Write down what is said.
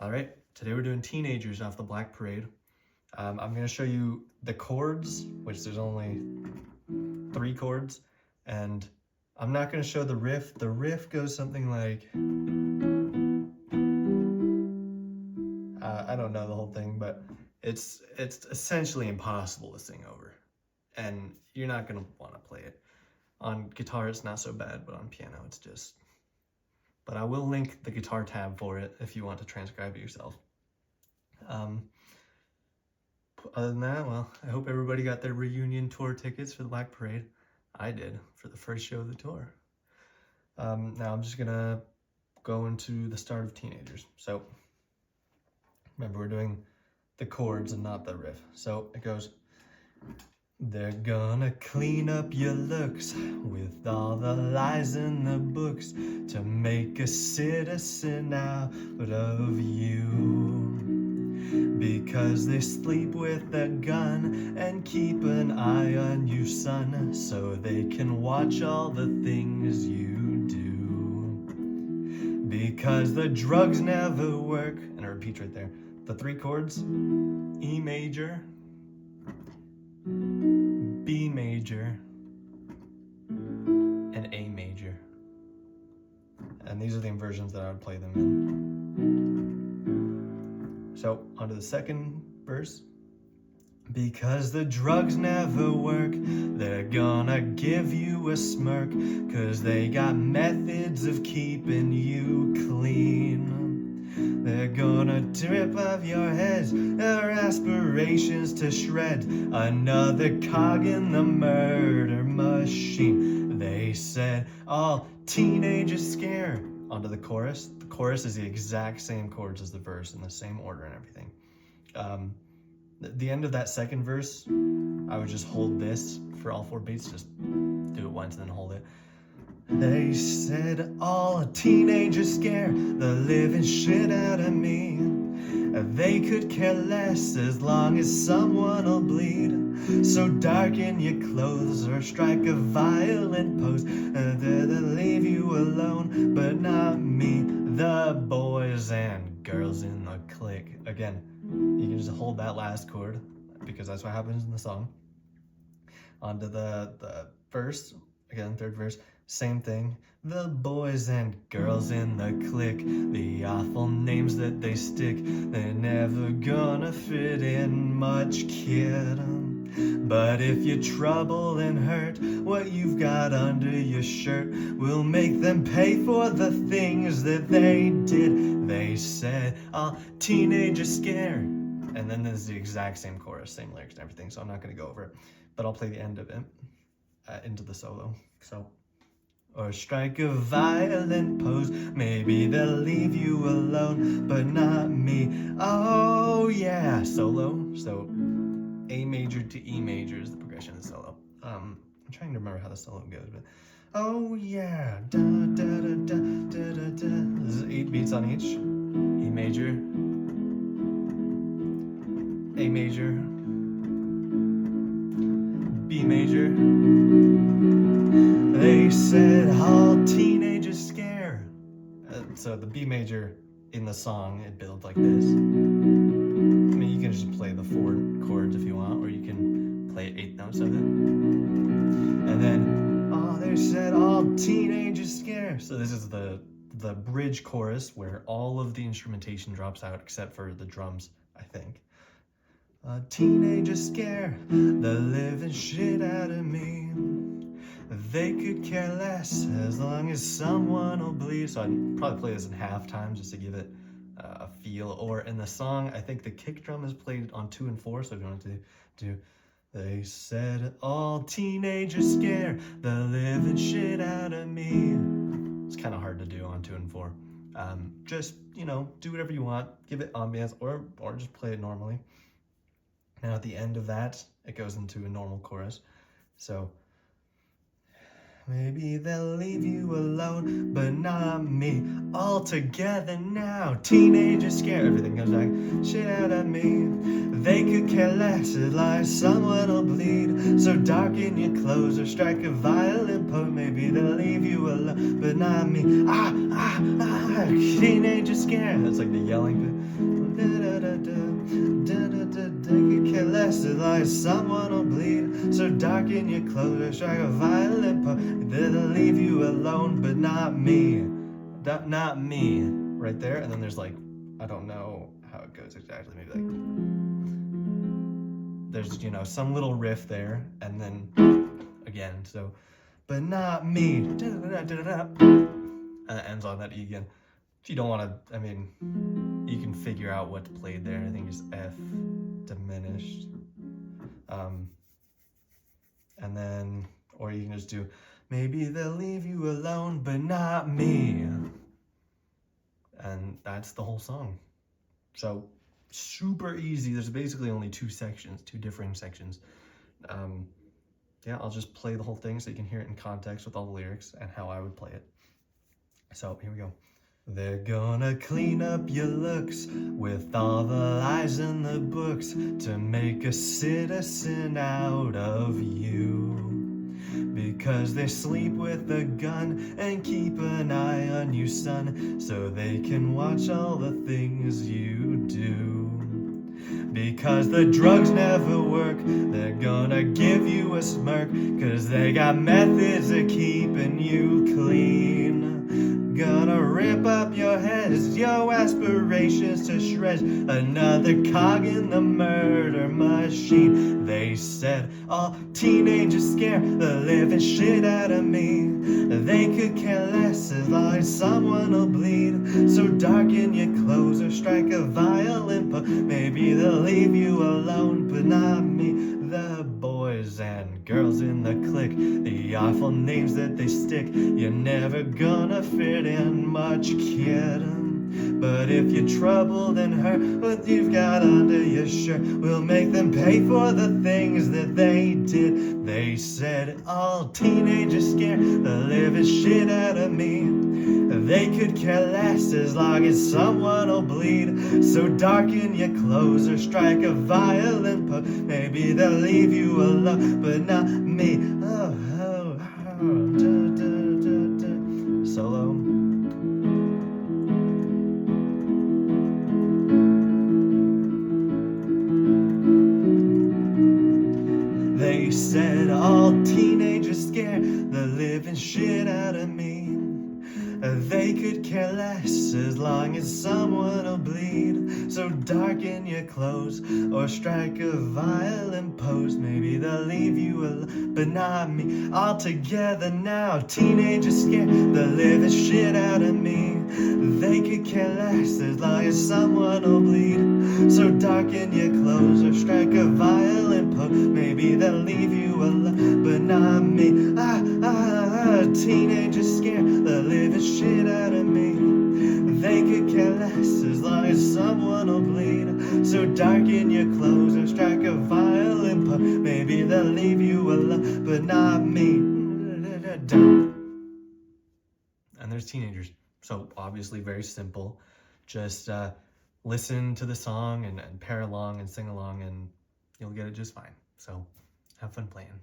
All right, today we're doing Teenagers off the Black Parade. I'm going to show you the chords, which there's only 3 chords, and I'm not going to show the riff. The riff goes something like, I don't know the whole thing, but it's essentially impossible to sing over, and you're not going to want to play it. On guitar, it's not so bad, but on piano, it's just... But I will link the guitar tab for it if you want to transcribe it yourself. Other than that, well, I hope everybody got their reunion tour tickets for the Black Parade. I did, for the first show of the tour. Now I'm just gonna go into the start of Teenagers. So, remember we're doing the chords and not the riff. So it goes, they're gonna clean up your looks with all the lies in the books to make a citizen out of you. Because they sleep with a gun and keep an eye on you, son, so they can watch all the things you do. Because the drugs never work, and it repeats right there. The 3 chords, E major, B major, and A major. And these are the inversions that I would play them in. So, onto the second verse. Because the drugs never work, they're gonna give you a smirk, 'cause they got methods of keeping you clean. They're gonna rip off your heads, their aspirations to shred, another cog in the murder machine. They said all teenagers scare. Onto the chorus. The chorus is the exact same chords as the verse in the same order and everything. The end of that second verse, I would just hold this for all 4 beats, just do it once and then hold it. They said all teenagers scare the living shit out of me. They could care less as long as someone will bleed. So darken your clothes or strike a violent pose. They'll leave you alone, but not me. The boys and girls in the clique. Again, you can just hold that last chord because that's what happens in the song. Onto the verse, again, 3rd verse. Same thing. The boys and girls in the clique, the awful names that they stick, they're never gonna fit in much, kid. But if you're troubled and hurt, what you've got under your shirt will make them pay for the things that they did. They said, all teenagers scare. And then there's the exact same chorus, same lyrics and everything, so I'm not gonna go over it. But I'll play the end of it into the solo. So. Or strike a violent pose, maybe they'll leave you alone, but not me. Oh yeah, solo. So A major to E major is the progression of the solo. I'm trying to remember how the solo goes, but oh yeah, da da da da da da da. This is 8 beats on each. E major, A major, B major. They said all teenagers scare. So the B major in the song, it builds like this. I mean, you can just play the 4 chords if you want, or you can play 8 notes of it. And then, oh, they said all teenagers scare. So this is the bridge chorus where all of the instrumentation drops out except for the drums, I think. Teenagers scare the living shit out of me. They could care less as long as someone will bleed. So I'd probably play this in half time just to give it a feel. Or in the song, I think the kick drum is played on 2 and 4. So if you want to do, they said all teenagers scare the living shit out of me. It's kind of hard to do on 2 and 4. Just, you know, do whatever you want. Give it ambience or just play it normally. Now at the end of that, it goes into a normal chorus. So maybe they'll leave you alone, but not me. All together now, teenagers scare. Everything comes back, shit out of me. They could care less as long as someone will bleed. So darken your clothes or strike a violent pose. Maybe they'll leave you alone, but not me. Teenagers scare. That's like the yelling bit. Could care less as long as someone will bleed. So darken your clothes or strike a violent poem. They'll leave you alone, but not me. Not me. Right there, and then there's like, I don't know how it goes exactly. Maybe like there's, you know, some little riff there, and then again. So, but not me. And it ends on that E again. If you don't want to, I mean, you can figure out what's played there. I think it's F diminished. And then, or you can just do, maybe they'll leave you alone, but not me. And that's the whole song. So super easy. There's basically only two differing sections. Yeah, I'll just play the whole thing so you can hear it in context with all the lyrics and how I would play it. So here we go. They're gonna clean up your looks with all the lies in the books to make a citizen out of you. Because they sleep with a gun and keep an eye on you, son, so they can watch all the things you do. Because the drugs never work, they're gonna give you a smirk, 'cause they got methods of keeping you clean. Gonna rip up your head as your aspirations to shreds, another cog in the murder machine. They said all teenagers scare the living shit out of me. They could care less as long as someone will bleed. So darken your clothes or strike a violent maybe they'll leave you alone, but not me. The boys and girls in the clique, the awful names that they stick, you're never gonna fit in much, kid. But if you're troubled and hurt, what you've got under your shirt will make them pay for the things that they did. They said all teenagers scare the living shit out of me. They could care less as long as someone will bleed. So darken your clothes or strike a violent pose. Maybe they'll leave you alone, but not me. Oh, oh, oh. Solo. They said all teenagers scare the living shit out of me. They could care less as long as someone will bleed. So darken your clothes or strike a violent pose. Maybe they'll leave you alone, but not me. All together now, teenagers scare the living shit out of me. They could care less as long as someone will bleed. So darken your clothes or strike a violent pose. Maybe they'll leave you alone, but not me. Teenagers scare the living shit out of me. They could care less as long as someone will bleed. So darken your clothes or strike a violent pose. Maybe they'll leave you alone, but not me. And there's teenagers. So obviously very simple. Just listen to the song and pair along and sing along, and you'll get it just fine. So have fun playing.